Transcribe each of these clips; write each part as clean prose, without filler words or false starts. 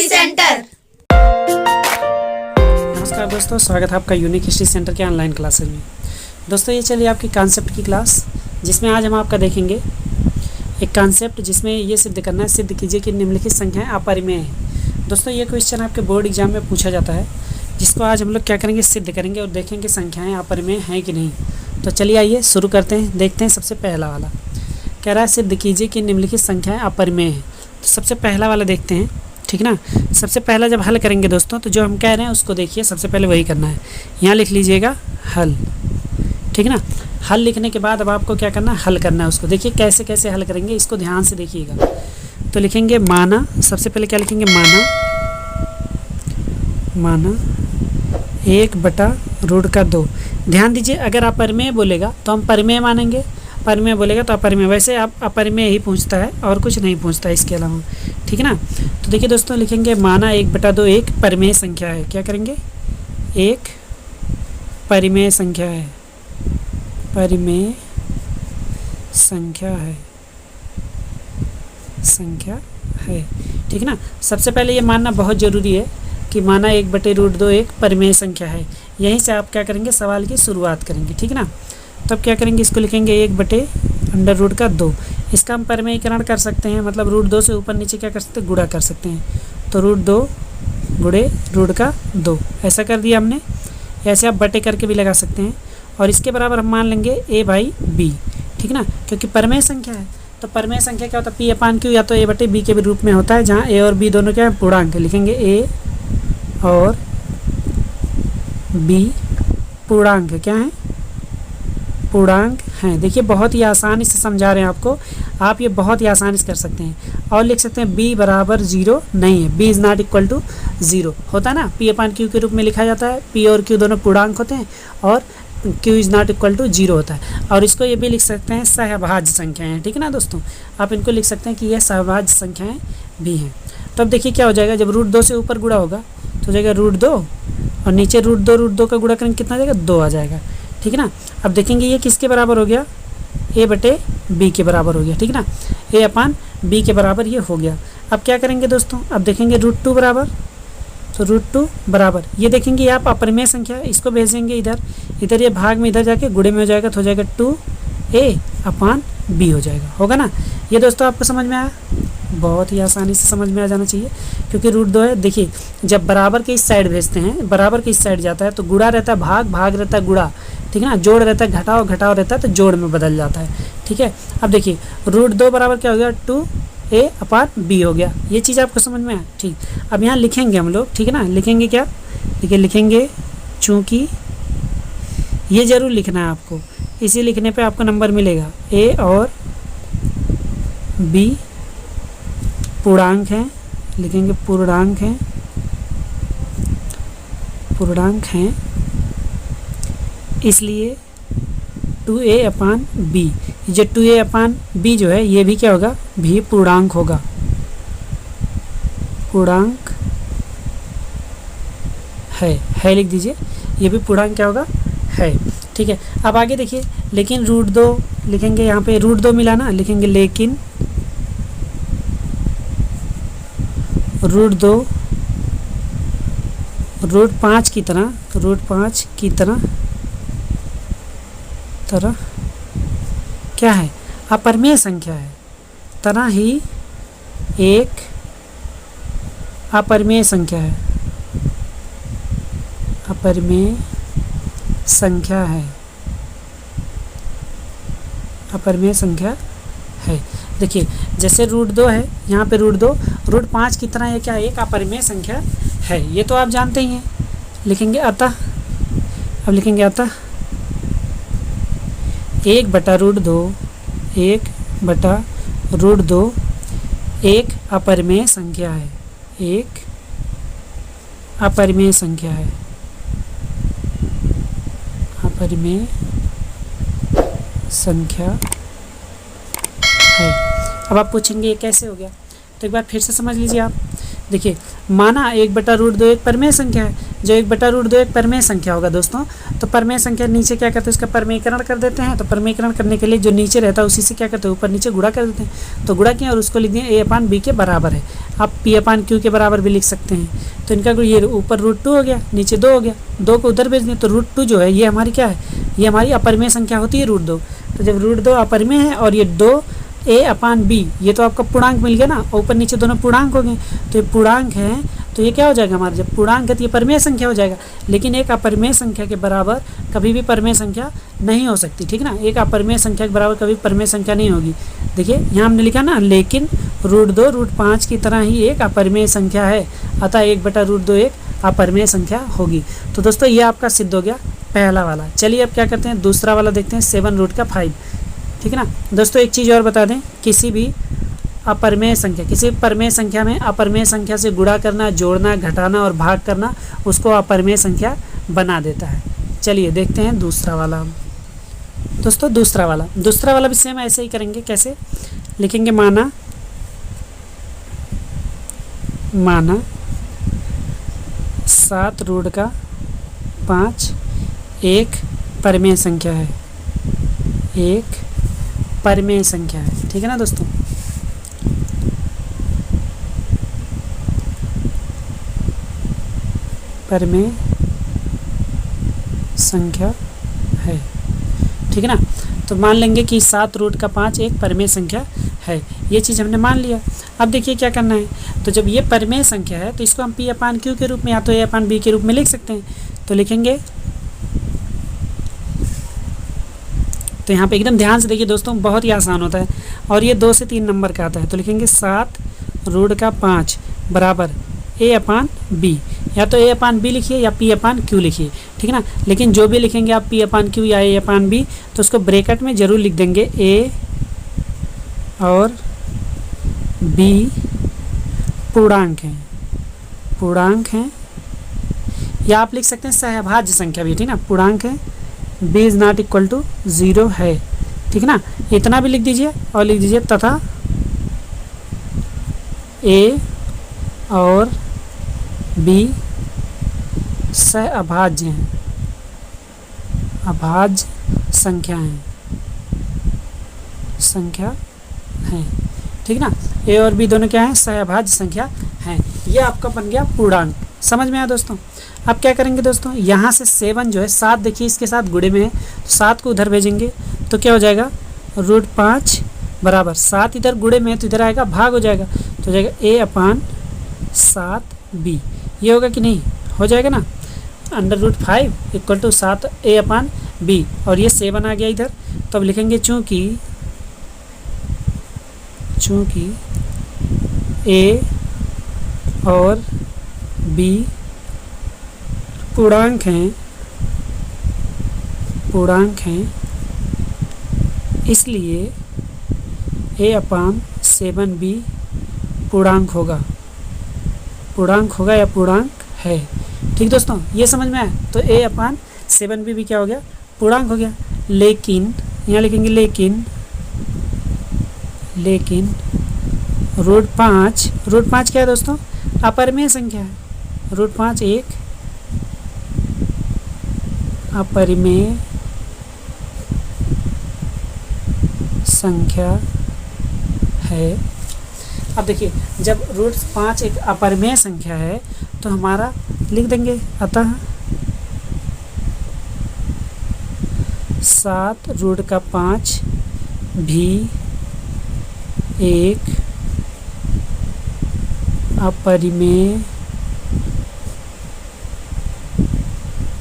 Study centre. नमस्कार दोस्तों, स्वागत है आपका यूनिक हिस्ट्री सेंटर के ऑनलाइन क्लासेज में। दोस्तों ये चलिए आपकी कॉन्सेप्ट की क्लास, जिसमें आज हम आपका देखेंगे एक कॉन्सेप्ट जिसमें ये सिद्ध करना है, सिद्ध कीजिए कि निम्नलिखित संख्याएं अपरिमेय हैं। दोस्तों ये क्वेश्चन आपके बोर्ड एग्जाम में पूछा जाता है, जिसको आज हम लोग क्या करेंगे, सिद्ध करेंगे और देखेंगे संख्याएँ अपरिमेय हैं कि नहीं। तो चलिए आइए शुरू करते हैं। देखते हैं सबसे पहला वाला कह रहा है सिद्ध कीजिए कि निम्नलिखित संख्याएँ अपरिमेय हैं। तो सबसे पहला वाला देखते हैं, ठीक ना। सबसे पहला जब हल करेंगे दोस्तों, तो जो हम कह रहे हैं उसको देखिए, सबसे पहले वही करना है। यहाँ लिख लीजिएगा हल, ठीक ना। हल लिखने के बाद अब आपको क्या करना है, हल करना है उसको। देखिए कैसे कैसे हल करेंगे, इसको ध्यान से देखिएगा। तो लिखेंगे माना, सबसे पहले क्या लिखेंगे, माना 1/√2। ध्यान दीजिए, अगर अपरिमेय बोलेगा तो हम परिमेय मानेंगे, परिमेय बोलेगा तो अपरिमेय। वैसे आप अपरिमेय ही पूछता है और कुछ नहीं पूछता है इसके अलावा, ठीक है ना। तो देखिए दोस्तों, लिखेंगे माना 1/2 एक परिमेय संख्या है। क्या करेंगे, एक परिमेय संख्या है, परिमेय संख्या है, ठीक ना। सबसे पहले ये मानना बहुत ज़रूरी है कि माना 1/√2 एक परिमेय संख्या है। यहीं से आप क्या करेंगे, सवाल की शुरुआत करेंगे, ठीक ना। तब क्या करेंगे, इसको लिखेंगे 1/√2। इसका हम परिमेयीकरण कर सकते हैं, मतलब √2 से ऊपर नीचे क्या कर सकते हैं, गुणा कर सकते हैं। तो √2 गुणे √2 ऐसा कर दिया हमने। ऐसे आप बटे करके भी लगा सकते हैं, और इसके बराबर हम मान लेंगे a/b, ठीक ना, क्योंकि परिमेय संख्या है। तो परिमेय संख्या क्या होता है, p/q या तो a/b के रूप में होता है, जहाँ a और b दोनों क्या है, पूर्णांक। लिखेंगे a और b पूर्णांक क्या है, पूर्णांक हैं। देखिए बहुत ही आसानी से समझा रहे हैं आपको, आप ये बहुत ही आसानी से कर सकते हैं। और लिख सकते हैं b बराबर 0 नहीं है, b is not equal to 0 होता है ना, p/q के रूप में लिखा जाता है। p और q दोनों पूर्णांक होते हैं और q is not equal to 0 होता है। और इसको ये भी लिख सकते हैं सहभाज्य संख्याएँ हैं, ठीक है ना दोस्तों। आप इनको लिख सकते हैं कि यह सहभाज्य संख्याएँ भी हैं। तो अब देखिए क्या हो जाएगा, जब √2 से ऊपर गुणा होगा तो हो जाएगा √2, और नीचे √2 का गुणा करेंगे कितना आ जाएगा, 2 आ जाएगा, ठीक है ना। अब देखेंगे ये किसके बराबर हो गया, a/b के बराबर हो गया, ठीक ना। a/b के बराबर ये हो गया। अब क्या करेंगे दोस्तों, अब देखेंगे √2 बराबर, तो √2 बराबर ये देखेंगे, आप अपरिमेय संख्या है, इसको भेजेंगे इधर ये भाग में इधर जाके गुणे में हो जाएगा, तो हो जाएगा 2a/b हो जाएगा, होगा ना। ये दोस्तों आपको समझ में आया, बहुत ही आसानी से समझ में आ जाना चाहिए, क्योंकि √2 है। देखिए जब बराबर के इस साइड भेजते हैं, बराबर के इस साइड जाता है तो गुणा रहता है भाग रहता है गुणा, ठीक है ना। जोड़ रहता है घटाव रहता है तो जोड़ में बदल जाता है, ठीक है। अब देखिए √2 बराबर क्या हो गया, 2a/b हो गया। ये चीज़ आपको समझ में आया, ठीक। अब यहाँ लिखेंगे हम लोग, ठीक है ना। लिखेंगे क्या, देखिए लिखेंगे, चूँकि ये ज़रूर लिखना है आपको, इसी लिखने पे आपको नंबर मिलेगा। a और b पूर्णांक हैं, लिखेंगे पूर्णांक हैं, इसलिए 2a/b, जो 2a/b जो है ये भी क्या होगा, भी पूर्णांक होगा, पूर्णांक है लिख दीजिए, ये भी पूर्णांक क्या होगा, है, ठीक है। अब आगे देखिए, लेकिन √2 लिखेंगे, यहाँ पे √2 मिला ना, लिखेंगे लेकिन √2 √5 की तरह क्या है, अपरिमेय संख्या है, तरह ही एक अपरिमेय संख्या है, अपरिमेय संख्या है। देखिए जैसे √2 है, यहाँ पे √5 की तरह ये क्या है, एक अपरिमेय संख्या है, ये तो आप जानते ही हैं। लिखेंगे अतः, अब लिखेंगे अतः 1/√2 एक अपरिमेय संख्या है, एक अपरिमेय संख्या है, अपरिमेय संख्या है। अब आप पूछेंगे ये कैसे हो गया, तो एक बार फिर से समझ लीजिए आप। देखिए माना 1/√2 एक परिमेय संख्या है, जो 1/√2 एक परिमेय संख्या होगा दोस्तों, तो परिमेय संख्या नीचे क्या करते हैं, उसका परिमेयीकरण कर देते हैं। तो परिमेयीकरण करने के लिए जो नीचे रहता है उसी से क्या करते हैं, ऊपर नीचे गुणा कर देते हैं। तो गुणा किया और उसको लिख दिया a/b के बराबर है। आप पी अपान क्यू के बराबर भी लिख सकते हैं। तो इनका ये ऊपर √2 हो गया, नीचे 2 हो गया, 2 को उधर भेज दें तो √2 जो है ये हमारी क्या है, ये हमारी अपरिमेय संख्या होती है √2। तो जब √2 अपरिमेय है और ये 2 a अपान b, ये तो आपका पूर्णांक मिल गया ना, ऊपर नीचे दोनों पूर्णांक हो गए। तो ये पूर्णांक है तो ये क्या हो जाएगा हमारा, जब पूर्णांक है तो ये परिमेय संख्या हो जाएगा। लेकिन एक अपरिमेय संख्या के बराबर कभी भी परिमेय संख्या नहीं हो सकती, ठीक ना। एक अपरिमेय संख्या के बराबर कभी परिमेय संख्या नहीं होगी। देखिए यहाँ हमने लिखा ना, लेकिन √2 √5 की तरह ही एक अपरिमेय संख्या है, अतः 1/√2 एक अपरिमेय संख्या होगी। तो दोस्तों ये आपका सिद्ध हो गया पहला वाला। चलिए अब क्या करते हैं, दूसरा वाला देखते हैं, 7√5, ठीक है ना। दोस्तों एक चीज़ और बता दें, किसी भी अपरिमेय संख्या, किसी परिमेय संख्या में अपरिमेय संख्या से गुणा करना, जोड़ना, घटाना और भाग करना उसको अपरिमेय संख्या बना देता है। चलिए देखते हैं दूसरा वाला। दोस्तों दूसरा वाला भी सेम ऐसे ही करेंगे। कैसे लिखेंगे, माना 7√5 एक परिमेय संख्या है, एक परिमेय संख्या है, ठीक है ना दोस्तों। परिमेय संख्या है, ठीक है ना। तो मान लेंगे कि 7√5 एक परिमेय संख्या है, ये चीज़ हमने मान लिया। अब देखिए क्या करना है, तो जब ये परिमेय संख्या है तो इसको हम p अपान q के रूप में या तो a अपान b के रूप में लिख सकते हैं। तो लिखेंगे, तो यहाँ पे एकदम ध्यान से देखिए दोस्तों, बहुत ही आसान होता है और ये 2 से 3 नंबर का आता है। तो लिखेंगे 7√5 बराबर a अपान b, या तो a अपान b लिखिए या p अपान q लिखिए, ठीक है ना। लेकिन जो भी लिखेंगे आप p अपान q या a अपान b, तो उसको ब्रैकेट में ज़रूर लिख देंगे a और b पूर्णांक हैं, या आप लिख सकते हैं सहभाज्य संख्या भी, ठीक है ना। पूर्णांक है, b is not equal to 0 है, ठीक है ना। इतना भी लिख दीजिए और लिख दीजिए तथा a और b सहअभाज्य हैं, अभाज्य संख्या हैं, ठीक है ना। a और b दोनों क्या हैं, सहअभाज्य संख्या हैं। ये आपका बन गया पूर्णांक। समझ में आया दोस्तों। अब क्या करेंगे दोस्तों, यहाँ से 7 जो है, 7 देखिए इसके साथ गुणे में है, तो 7 को उधर भेजेंगे तो क्या हो जाएगा, √5 बराबर 7 इधर गुणे में है तो इधर आएगा भाग हो जाएगा, तो हो जाएगा a अपान 7b। ये होगा कि नहीं, हो जाएगा ना। √5 equal to 7 a upon b, और ये 7 आ गया इधर। तो अब लिखेंगे चूँकि a और b पूर्णांक हैं, इसलिए a अपान 7b पूर्णांक होगा या पूर्णांक है, ठीक दोस्तों। ये समझ में आया। तो a अपान 7b भी क्या हो गया, पूर्णांक हो गया। लेकिन यहाँ लिखेंगे लेकिन √5 क्या है दोस्तों, अपरिमेय संख्या है। √5 एक अपरिमेय संख्या है। अब देखिए, जब √5 एक अपरिमेय संख्या है तो हमारा लिख देंगे, अतः 7√5 भी एक अपरिमेय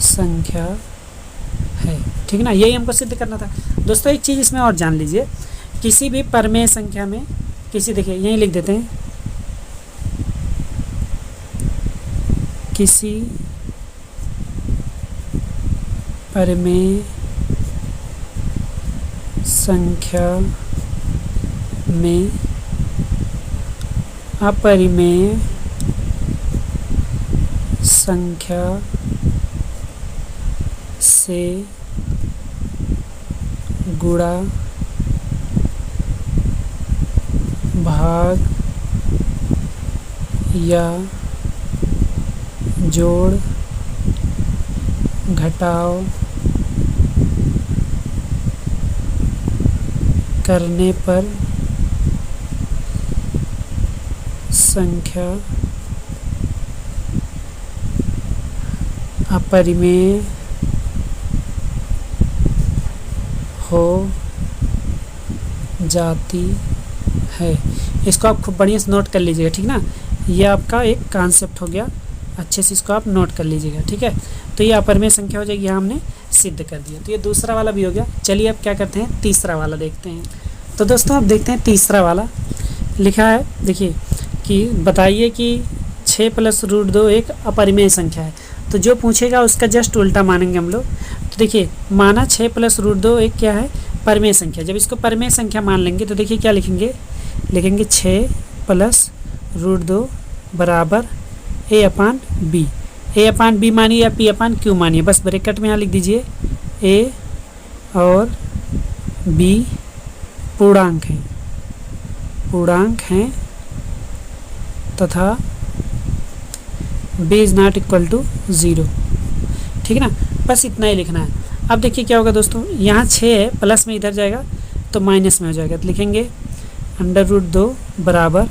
संख्या है, ठीक है ना। यही हमको सिद्ध करना था दोस्तों। एक चीज़ इसमें और जान लीजिए, किसी भी परिमेय संख्या में, देखिए यहीं लिख देते हैं, किसी परिमेय संख्या में अपरिमेय संख्या से गुणा, भाग या जोड़, घटाव करने पर संख्या अपरिमेय हो जाती है। इसको आप खूब बढ़िया से नोट कर लीजिएगा, ठीक ना। ये आपका एक कॉन्सेप्ट हो गया, अच्छे से इसको आप नोट कर लीजिएगा, ठीक है। तो ये अपरिमेय संख्या हो जाएगी, यहाँ हमने सिद्ध कर दिया। तो ये दूसरा वाला भी हो गया। चलिए अब क्या करते हैं, तीसरा वाला देखते हैं। तो दोस्तों अब देखते हैं तीसरा वाला लिखा है, देखिए कि बताइए कि 6 + √2 एक अपरिमेय संख्या है। तो जो पूछेगा उसका जस्ट उल्टा मानेंगे हम लोग। तो देखिए माना 6 + √2 एक क्या है, परिमेय संख्या। जब इसको परिमेय संख्या मान लेंगे तो देखिए क्या लिखेंगे, 6 + √2 बराबर a/b। a/b मानिए या p/q मानिए, बस ब्रैकेट में यहाँ लिख दीजिए a और b पूर्णांक हैं तथा b is not equal to 0, ठीक है ना। बस इतना ही लिखना है। अब देखिए क्या होगा दोस्तों, यहाँ 6 है, प्लस में इधर जाएगा तो माइनस में हो जाएगा। तो लिखेंगे √2 बराबर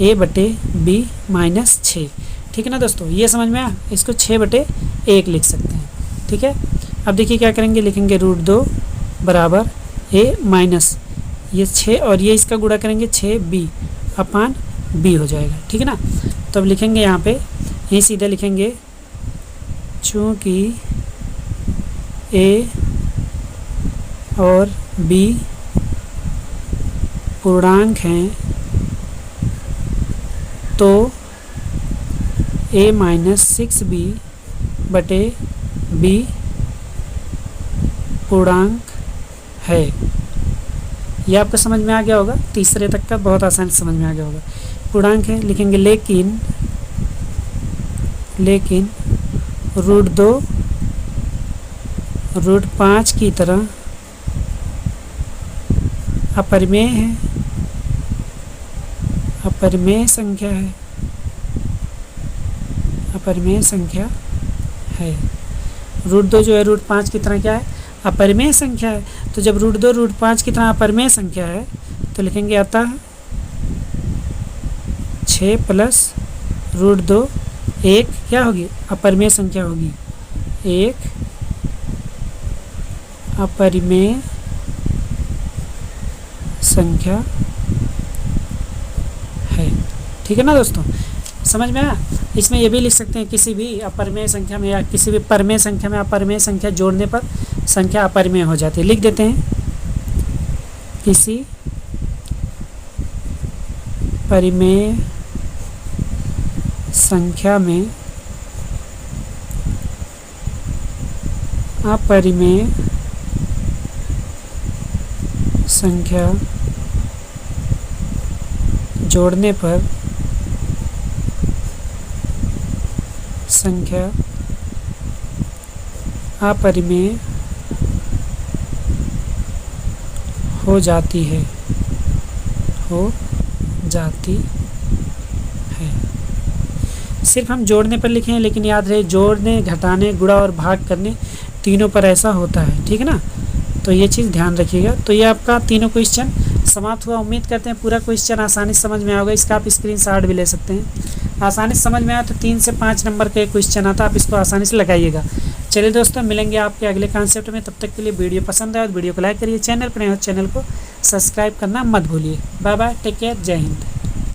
a/b - 6, ठीक है ना दोस्तों। ये समझ में आया। इसको 6/1 लिख सकते हैं, ठीक है। अब देखिए क्या करेंगे, लिखेंगे √2 बराबर a - ये 6 और ये इसका गुणा करेंगे 6b/b हो जाएगा, ठीक है ना। तो अब लिखेंगे यहाँ पे, ये सीधे लिखेंगे चूँकि a और b पूर्णांक हैं तो a - 6b/b पूर्णांक है। ये आपको समझ में आ गया होगा, तीसरे तक का बहुत आसानी से समझ में आ गया होगा। पूर्णांक है, लिखेंगे लेकिन √2 √5 की तरह अपरिमेय है, अपरिमेय संख्या है। √2 जो है √5 की तरह क्या है, अपरिमेय संख्या है। तो जब √2 √5 की तरह अपरिमेय संख्या है तो लिखेंगे अतः 6 + √2 एक क्या होगी, अपरिमेय संख्या होगी, एक अपरिमेय संख्या है, ठीक है ना दोस्तों। समझ में आया। इसमें ये भी लिख सकते हैं, किसी भी अपरिमेय संख्या में या किसी भी परिमेय संख्या में अपरिमेय संख्या जोड़ने पर संख्या अपरिमेय हो जाती है। लिख देते हैं, किसी परिमेय संख्या में अपरिमेय संख्या जोड़ने पर संख्या अपरिमेय हो जाती है, सिर्फ हम जोड़ने पर लिखे हैं, लेकिन याद रहे जोड़ने, घटाने, गुणा और भाग करने तीनों पर ऐसा होता है, ठीक है ना। तो ये चीज़ ध्यान रखिएगा। तो ये आपका तीनों क्वेश्चन समाप्त हुआ। उम्मीद करते हैं पूरा क्वेश्चन आसानी से समझ में आएगा। इसका आप स्क्रीनशॉट भी ले सकते हैं। आसानी से समझ में आया तो 3 से 5 नंबर का क्वेश्चन आता है, आप इसको आसानी से लगाइएगा। चलिए दोस्तों, मिलेंगे आपके अगले कॉन्सेप्ट में। तब तक के लिए वीडियो पसंद आए तो वीडियो को लाइक करिए, चैनल पर नए हो चैनल को सब्सक्राइब करना मत भूलिए। बाय बाय, टेक केयर, जय हिंद।